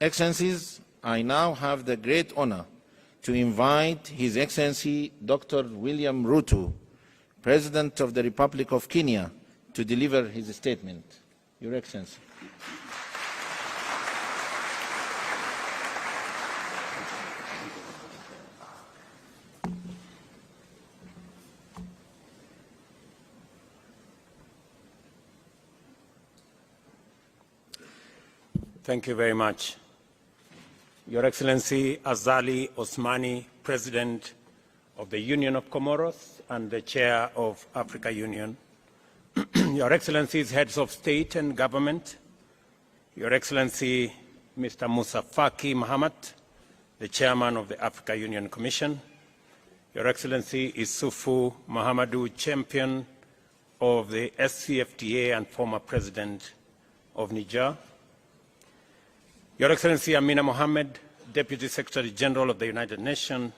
Excellencies, I now have the great honor to invite His Excellency Dr. William Ruto, President of the Republic of Kenya, to deliver his statement. Your Excellency. Thank you very much. Your Excellency Azali Osmani, President of the Union of Comoros and the Chair of Africa Union, Your Excellencies, Heads of State and Government, Your Excellency Mr. Musa Faki Mahamat, the Chairman of the Africa Union Commission, Your Excellency Isufu Mahamadou, Champion of the SCFTA and former President of Niger, Your Excellency Amina Mohammed, Deputy Secretary General of the United Nations,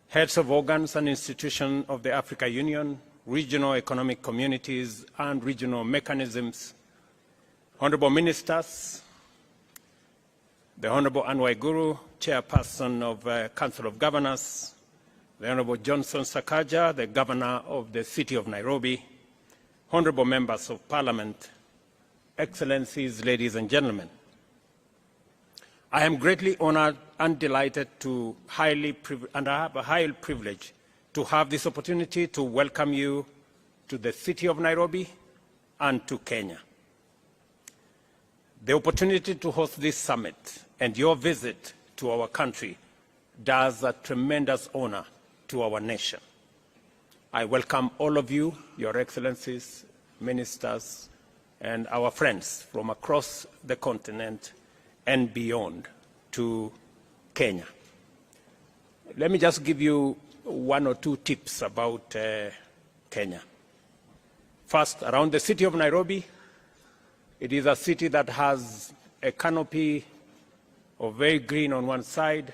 heads of organs and institutions of the Africa Union, regional economic communities and regional mechanisms, honorable ministers, the Honorable Anwai Guru, Chairperson of Council of Governors, the Honorable Johnson Sakaja, the Governor of the City of Nairobi, honorable members of Parliament, Excellencies, ladies and gentlemen. I am greatly honored and delighted and I have a high privilege to have this opportunity to welcome you to the city of Nairobi and to Kenya. The opportunity to host this summit and your visit to our country does a tremendous honor to our nation. I welcome all of you, Your Excellencies, ministers, and our friends from across the continent and beyond to Kenya. Let me just give you one or two tips about Kenya. First, around the city of Nairobi, it is a city that has a canopy of very green on one side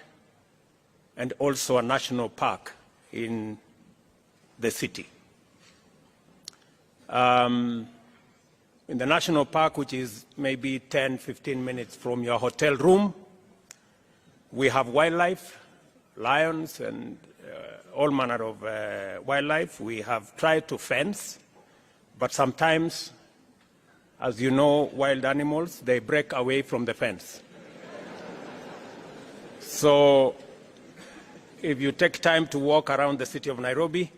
and also a national park in the city. In the national park, which is maybe 10, 15 minutes from your hotel room, we have wildlife, lions and all manner of wildlife. We have tried to fence, but sometimes, as you know, wild animals, they break away from the fence. So if you take time to walk around the city of Nairobi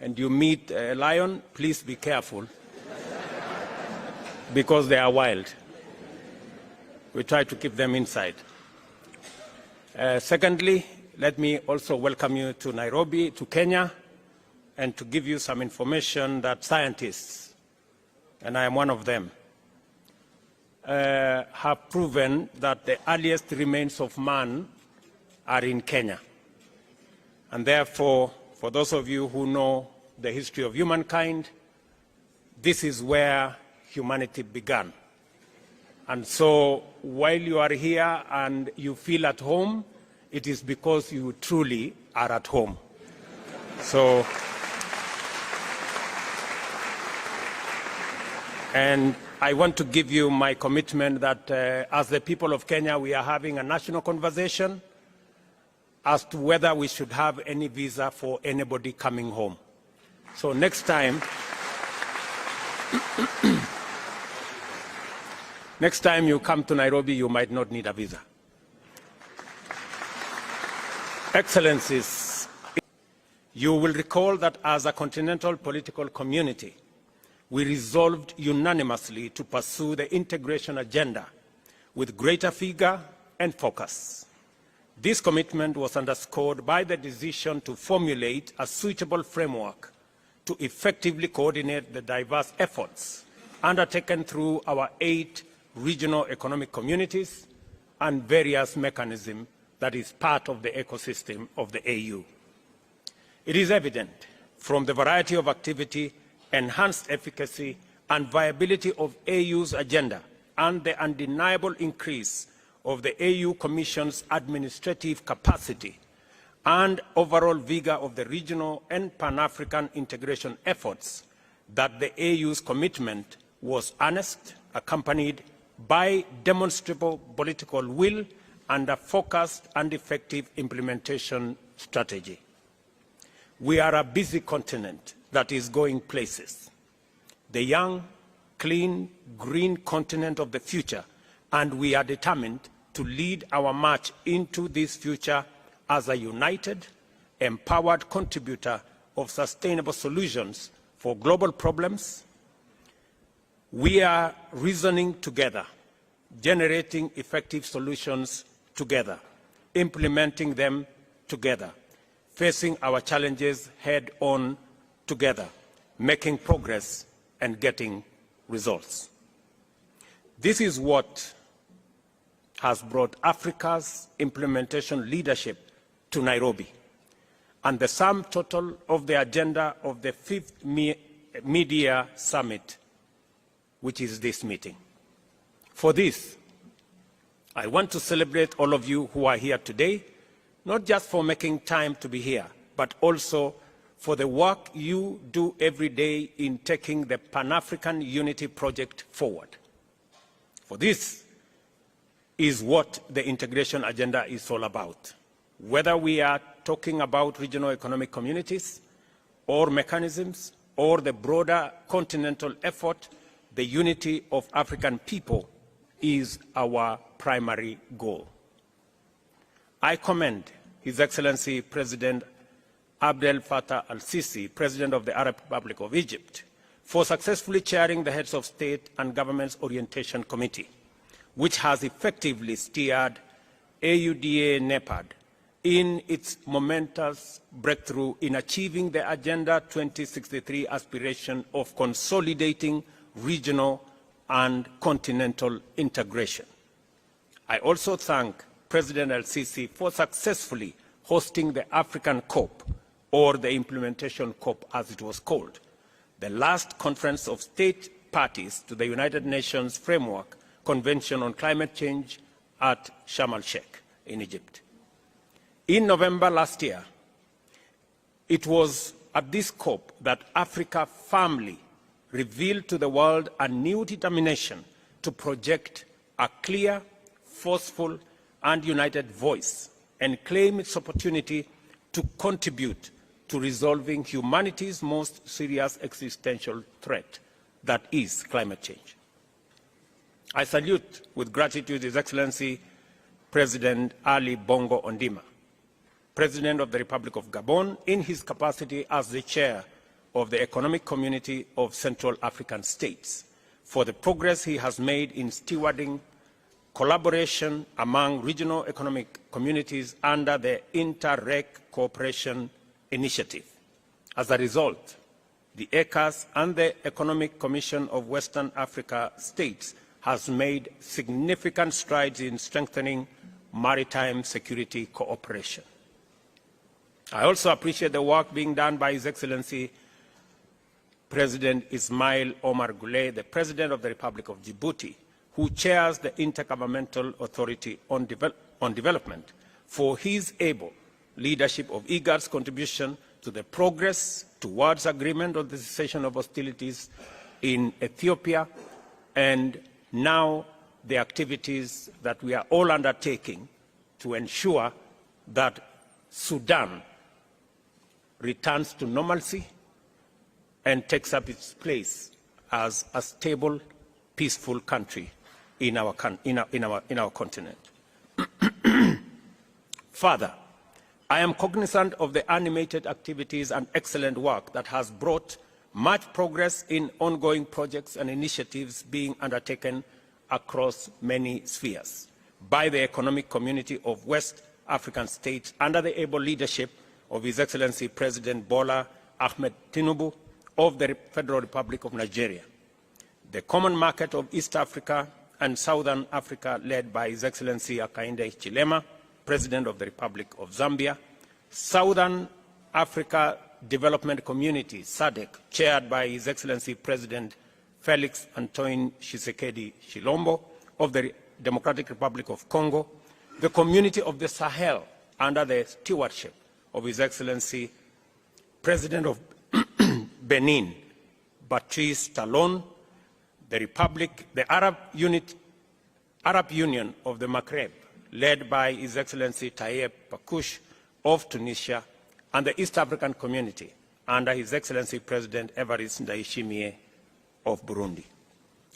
and you meet a lion, please be careful, because they are wild. We try to keep them inside. Secondly, let me also welcome you to Nairobi, to Kenya, and to give you some information that scientists, and I am one of them, have proven that the earliest remains of man are in Kenya. And therefore, for those of you who know the history of humankind, this is where humanity began. And so while you are here and you feel at home, it is because you truly are at home. So, and I want to give you my commitment that as the people of Kenya, we are having a national conversation as to whether we should have any visa for anybody coming home. So next time, next time you come to Nairobi, you might not need a visa. Excellencies, you will recall that as a continental political community, we resolved unanimously to pursue the integration agenda with greater vigor and focus. This commitment was underscored by the decision to formulate a suitable framework to effectively coordinate the diverse efforts undertaken through our 8 regional economic communities and various mechanisms that is part of the ecosystem of the AU. It is evident from the variety of activity, enhanced efficacy and viability of AU's agenda and the undeniable increase of the AU Commission's administrative capacity and overall vigor of the regional and Pan-African integration efforts that the AU's commitment was earnest, accompanied by demonstrable political will and a focused and effective implementation strategy. We are a busy continent that is going places. The young, clean, green continent of the future, and we are determined to lead our march into this future as a united, empowered contributor of sustainable solutions for global problems. We are reasoning together, generating effective solutions together, implementing them together, facing our challenges head-on together, making progress and getting results. This is what has brought Africa's implementation leadership to Nairobi, and the sum total of the agenda of the 5th Mid-Year Summit, which is this meeting. For this, I want to celebrate all of you who are here today, not just for making time to be here, but also for the work you do every day in taking the Pan-African Unity Project forward. For this is what the integration agenda is all about. Whether we are talking about regional economic communities or mechanisms or the broader continental effort, the unity of African people is our primary goal. I commend His Excellency President Abdel Fattah al-Sisi, President of the Arab Republic of Egypt, for successfully chairing the Heads of State and Government's Orientation Committee, which has effectively steered AUDA-NEPAD in its momentous breakthrough in achieving the Agenda 2063 aspiration of consolidating regional and continental integration. I also thank President el-Sisi for successfully hosting the African COP, or the Implementation COP as it was called, the last conference of state parties to the United Nations Framework Convention on Climate Change at Sharm el-Sheikh in Egypt. In November last year, it was at this COP that Africa firmly revealed to the world a new determination to project a clear, forceful, and united voice and claim its opportunity to contribute to resolving humanity's most serious existential threat, that is climate change. I salute with gratitude His Excellency President Ali Bongo Ondimba, President of the Republic of Gabon, in his capacity as the chair of the Economic Community of Central African States, for the progress he has made in stewarding collaboration among regional economic communities under the Inter-Reg Cooperation Initiative. As a result, the ECAS and the Economic Commission of Western Africa States has made significant strides in strengthening maritime security cooperation. I also appreciate the work being done by His Excellency President Ismail Omar Guelleh, the President of the Republic of Djibouti, who chairs the Intergovernmental Authority on Development, for his able leadership of IGAD's contribution to the progress towards agreement on the cessation of hostilities in Ethiopia, and now the activities that we are all undertaking to ensure that Sudan returns to normalcy and takes up its place as a stable, peaceful country in our continent. Further, I am cognizant of the animated activities and excellent work that has brought much progress in ongoing projects and initiatives being undertaken across many spheres by the Economic Community of West African States under the able leadership of His Excellency President Bola Ahmed Tinubu of the Federal Republic of Nigeria, the Common Market of East Africa and Southern Africa, led by His Excellency Hakainde Hichilema, President of the Republic of Zambia, Southern Africa Development Community, SADC, chaired by His Excellency President Felix Antoine Tshisekedi Tshilombo of the Democratic Republic of Congo, the Community of the Sahel under the stewardship of His Excellency President of Benin, Patrice Talon, the Arab Unity Arab Union of the Maghreb, led by His Excellency Tayyip Pakush of Tunisia, and the East African Community, under His Excellency President Evariste Ndayishimiye of Burundi.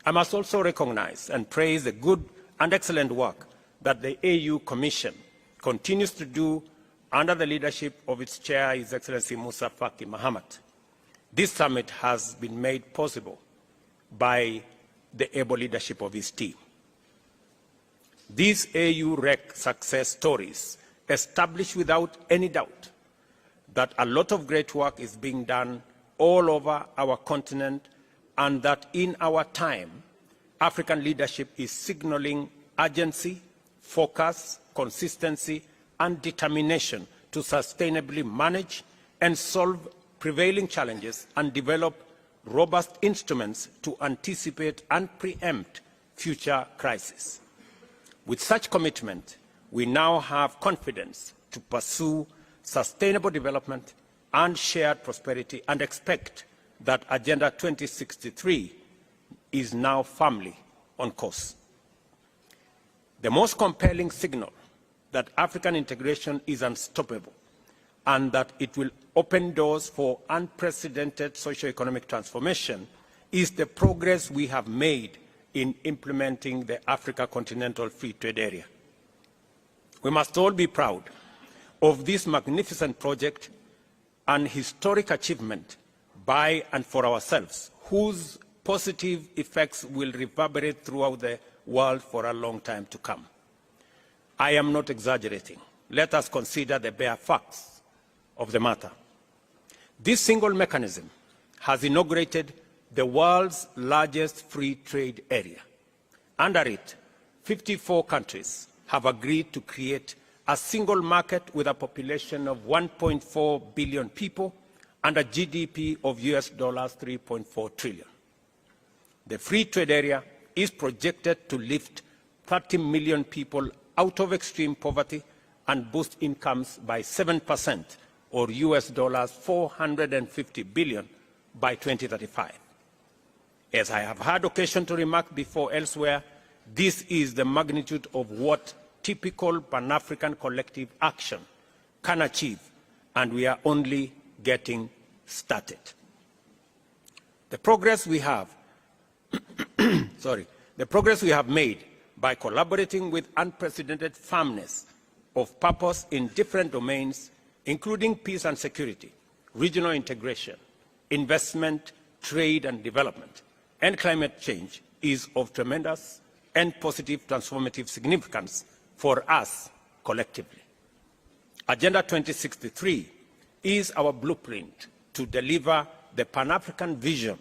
I must also recognize and praise the good and excellent work that the AU Commission continues to do under the leadership of its chair, His Excellency Musa Faki Mahamat. This summit has been made possible by the able leadership of his team. These AU-REC success stories establish without any doubt that a lot of great work is being done all over our continent, and that in our time, African leadership is signaling urgency, focus, consistency, and determination to sustainably manage and solve prevailing challenges and develop robust instruments to anticipate and preempt future crises. With such commitment, we now have confidence to pursue sustainable development and shared prosperity, and expect that Agenda 2063 is now firmly on course. The most compelling signal that African integration is unstoppable and that it will open doors for unprecedented socio-economic transformation is the progress we have made in implementing the Africa Continental Free Trade Area. We must all be proud of this magnificent project, an historic achievement by and for ourselves, whose positive effects will reverberate throughout the world for a long time to come. I am not exaggerating. Let us consider the bare facts of the matter. This single mechanism has inaugurated the world's largest free trade area. Under it, 54 countries have agreed to create a single market with a population of 1.4 billion people and a GDP of US dollars 3.4 trillion. The free trade area is projected to lift 30 million people out of extreme poverty and boost incomes by 7%, or US dollars 450 billion by 2035. As I have had occasion to remark before elsewhere, this is the magnitude of what typical Pan-African collective action can achieve, and we are only getting started. The progress we have, the progress we have made by collaborating with unprecedented firmness of purpose in different domains, including peace and security, regional integration, investment, trade and development, and climate change, is of tremendous and positive transformative significance for us collectively. Agenda 2063 is our blueprint to deliver the Pan-African vision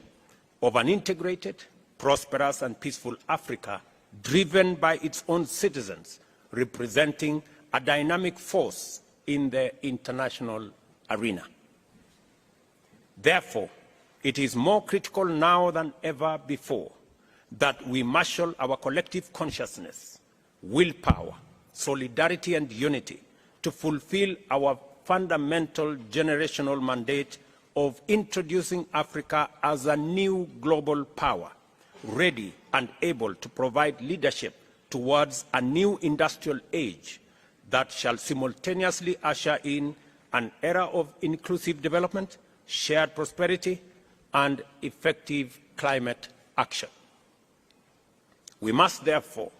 of an integrated, prosperous and peaceful Africa, driven by its own citizens, representing a dynamic force in the international arena. Therefore, it is more critical now than ever before that we marshal our collective consciousness, willpower, solidarity and unity to fulfill our fundamental generational mandate of introducing Africa as a new global power, ready and able to provide leadership towards a new industrial age that shall simultaneously usher in an era of inclusive development, shared prosperity, and effective climate action. We must therefore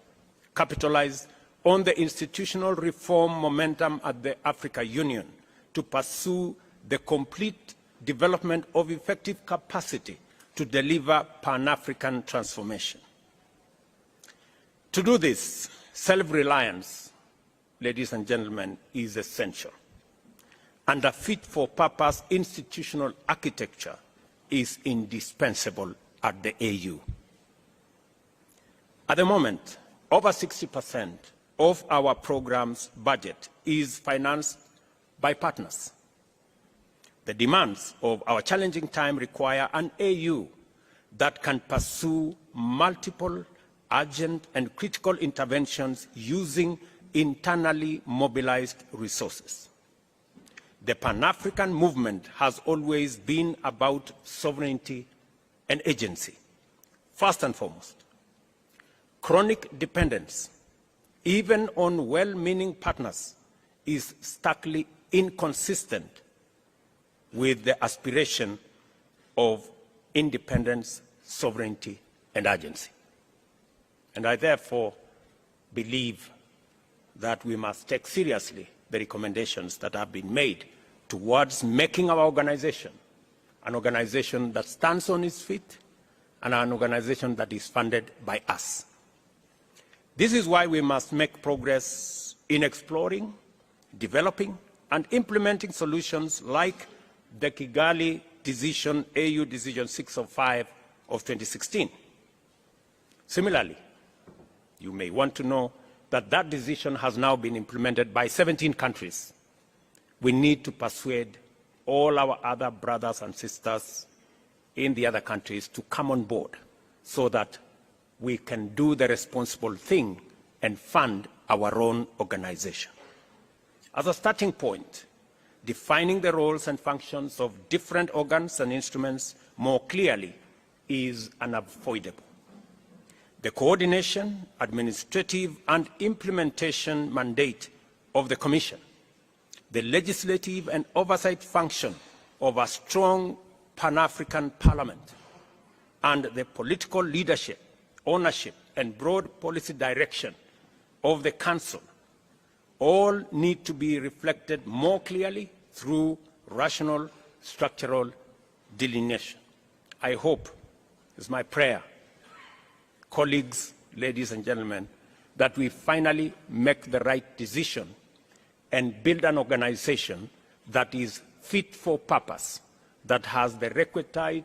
capitalize on the institutional reform momentum at the African Union to pursue the complete development of effective capacity to deliver Pan-African transformation. To do this, self-reliance, ladies and gentlemen, is essential, and a fit-for-purpose institutional architecture is indispensable at the AU. At the moment, over 60% of our program's budget is financed by partners. The demands of our challenging time require an AU that can pursue multiple urgent and critical interventions using internally mobilized resources. The Pan-African movement has always been about sovereignty and agency, first and foremost. chronic dependence, even on well-meaning partners, is starkly inconsistent with the aspiration of independence, sovereignty, and agency. And I therefore believe that we must take seriously the recommendations that have been made towards making our organization an organization that stands on its feet and an organization that is funded by us. This is why we must make progress in exploring, developing, and implementing solutions like the Kigali Decision, AU Decision 605 of 2016. Similarly, you may want to know that that decision has now been implemented by 17 countries. We need to persuade all our other brothers and sisters in the other countries to come on board so that we can do the responsible thing and fund our own organization. As a starting point, defining the roles and functions of different organs and instruments more clearly is unavoidable. The coordination, administrative, and implementation mandate of the Commission, the legislative and oversight function of a strong Pan-African Parliament, and the political leadership, ownership, and broad policy direction of the Council all need to be reflected more clearly through rational structural delineation. I hope, it's my prayer, colleagues, ladies and gentlemen, that we finally make the right decision and build an organization that is fit for purpose, that has the requisite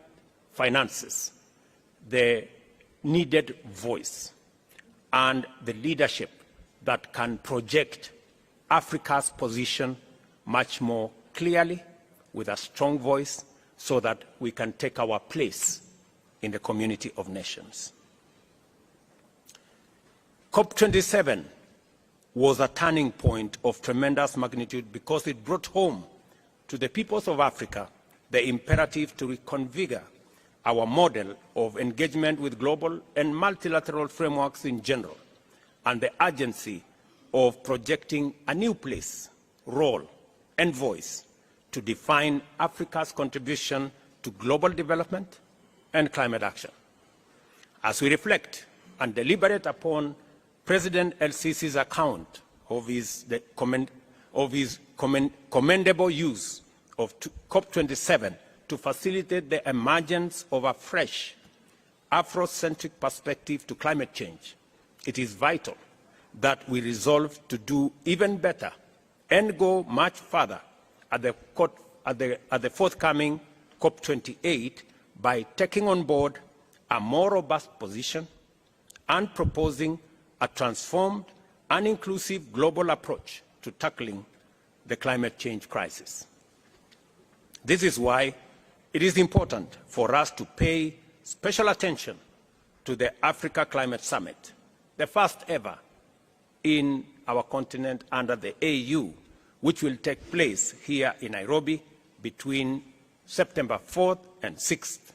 finances, the needed voice, and the leadership that can project Africa's position much more clearly with a strong voice so that we can take our place in the community of nations. COP27 was a turning point of tremendous magnitude because it brought home to the peoples of Africa the imperative to reconfigure our model of engagement with global and multilateral frameworks in general, and the urgency of projecting a new place, role, and voice to define Africa's contribution to global development and climate action. As we reflect and deliberate upon President El-Sisi's account of his commendable use of COP27 to facilitate the emergence of a fresh Afrocentric perspective to climate change, it is vital that we resolve to do even better and go much further at the forthcoming COP28 by taking on board a more robust position and proposing a transformed and inclusive global approach to tackling the climate change crisis. This is why it is important for us to pay special attention to the Africa Climate Summit, the first ever in our continent under the AU, which will take place here in Nairobi between September 4th and 6th.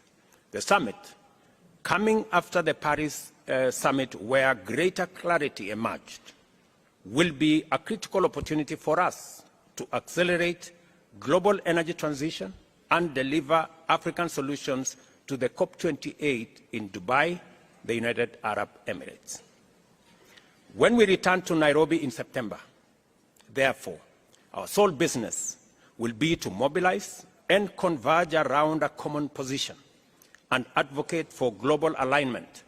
The summit, coming after the Paris summit where greater clarity emerged, will be a critical opportunity for us to accelerate global energy transition and deliver African solutions to the COP28 in Dubai, the United Arab Emirates. When we return to Nairobi in September, therefore, our sole business will be to mobilize and converge around a common position and advocate for global alignment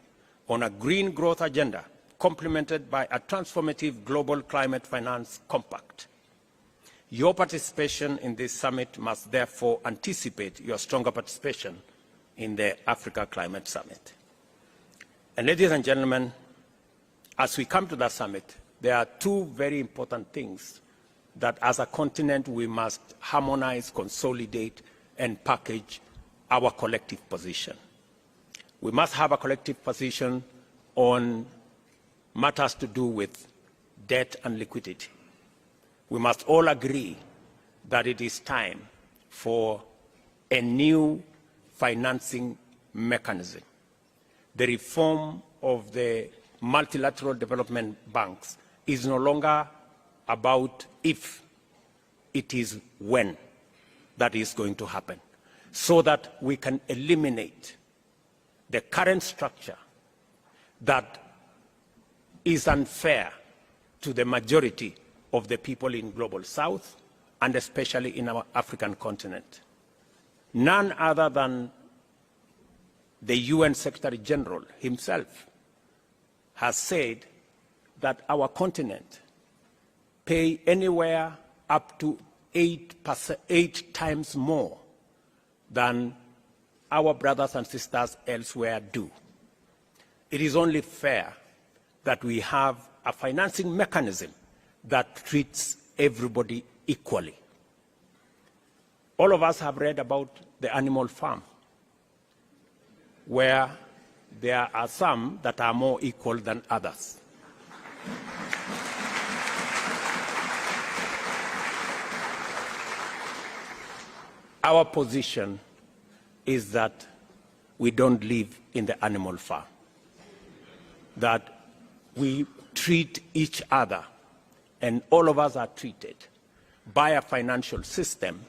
on a green growth agenda complemented by a transformative global climate finance compact. Your participation in this summit must therefore anticipate your stronger participation in the Africa Climate Summit. And ladies and gentlemen, as we come to that summit, there are two very important things that as a continent we must harmonize, consolidate, and package our collective position. We must have a collective position on matters to do with debt and liquidity. We must all agree that it is time for a new financing mechanism. The reform of the multilateral development banks is no longer about if, it is when that is going to happen, so that we can eliminate the current structure that is unfair to the majority of the people in Global South and especially in our African continent. None other than the UN Secretary General himself has said that our continent pay anywhere up to 8 times more than our brothers and sisters elsewhere do. It is only fair that we have a financing mechanism that treats everybody equally. All of us have read about the animal farm, where there are some that are more equal than others. Our position is that we don't live in the animal farm, that we treat each other, and all of us are treated by a financial system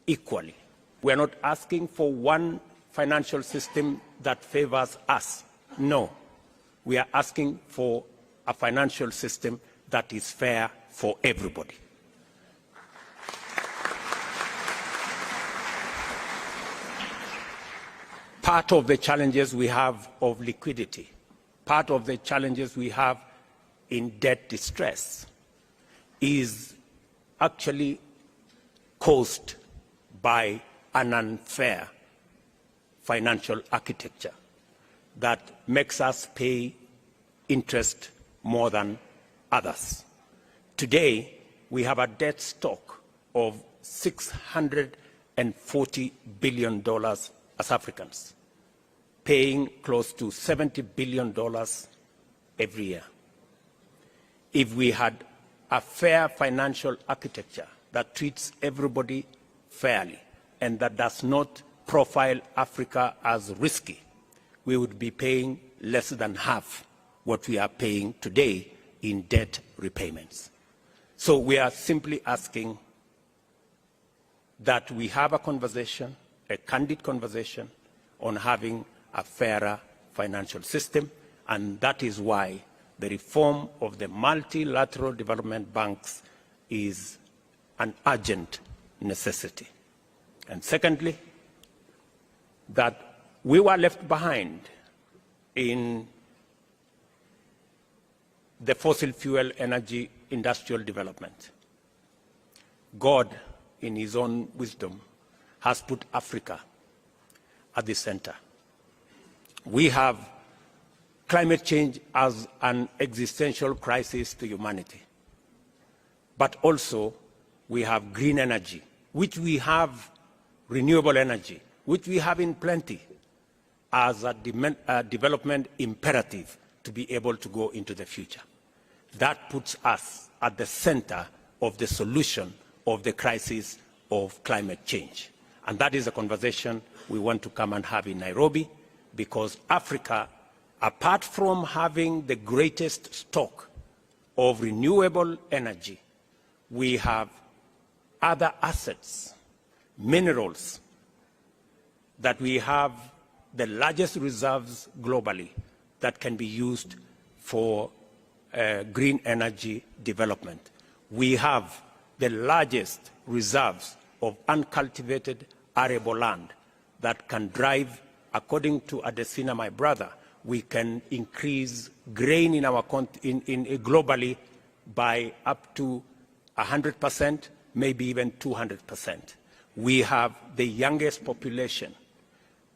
equally. We are not asking for one financial system that favors us. No, we are asking for a financial system that is fair for everybody. Part of the challenges we have of liquidity, part of the challenges we have in debt distress is actually caused by an unfair financial architecture that makes us pay interest more than others. Today, we have a debt stock of $640 billion as Africans, paying close to $70 billion every year. If we had a fair financial architecture that treats everybody fairly and that does not profile Africa as risky, we would be paying less than half what we are paying today in debt repayments. So we are simply asking that we have a conversation, a candid conversation, on having a fairer financial system, and that is why the reform of the multilateral development banks is an urgent necessity. And secondly, that we were left behind in the fossil fuel energy industrial development. God, in his own wisdom, has put Africa at the center. We have climate change as an existential crisis to humanity. But also, we have green energy, which we have renewable energy, which we have in plenty, as a development imperative to be able to go into the future. That puts us at the center of the solution of the crisis of climate change. And that is a conversation we want to come and have in Nairobi, because Africa, apart from having the greatest stock of renewable energy, we have other assets, minerals, that we have the largest reserves globally that can be used for green energy development. We have the largest reserves of uncultivated arable land that can drive, according to Adesina, my brother, we can increase grain in our globally by up to 100%, maybe even 200%. We have the youngest population,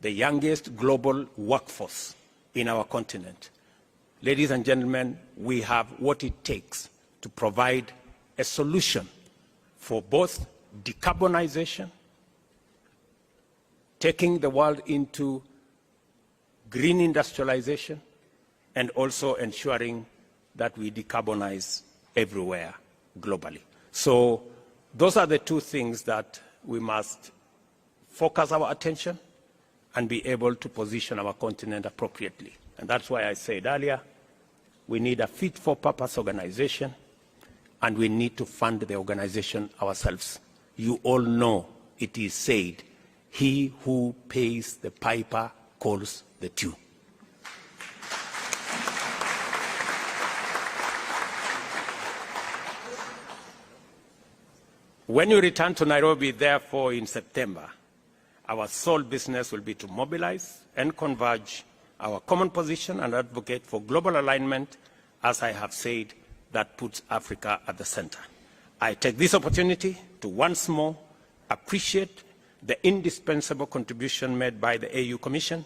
the youngest global workforce in our continent. Ladies and gentlemen, we have what it takes to provide a solution for both decarbonization, taking the world into green industrialization, and also ensuring that we decarbonize everywhere globally. So those are the two things that we must focus our attention and be able to position our continent appropriately. And that's why I said earlier, we need a fit-for-purpose organization, and we need to fund the organization ourselves. You all know it is said, he who pays the piper calls the tune. When you return to Nairobi, therefore, in September, our sole business will be to mobilize and converge our common position and advocate for global alignment, as I have said, that puts Africa at the center. I take this opportunity to once more appreciate the indispensable contribution made by the AU Commission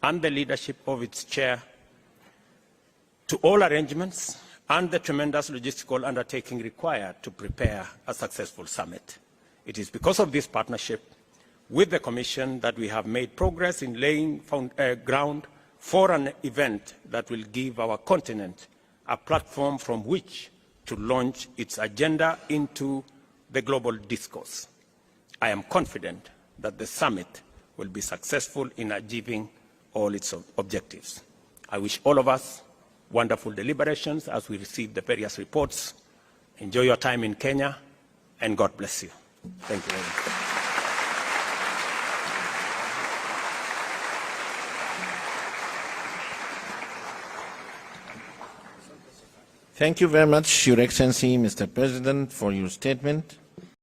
and the leadership of its chair to all arrangements and the tremendous logistical undertaking required to prepare a successful summit. It is because of this partnership with the Commission that we have made progress in laying ground for an event that will give our continent a platform from which to launch its agenda into the global discourse. I am confident that the summit will be successful in achieving all its objectives. I wish all of us wonderful deliberations as we receive the various reports. Enjoy your time in Kenya, and God bless you. Thank you very much. Thank you very much, Your Excellency, Mr. President, for your statement.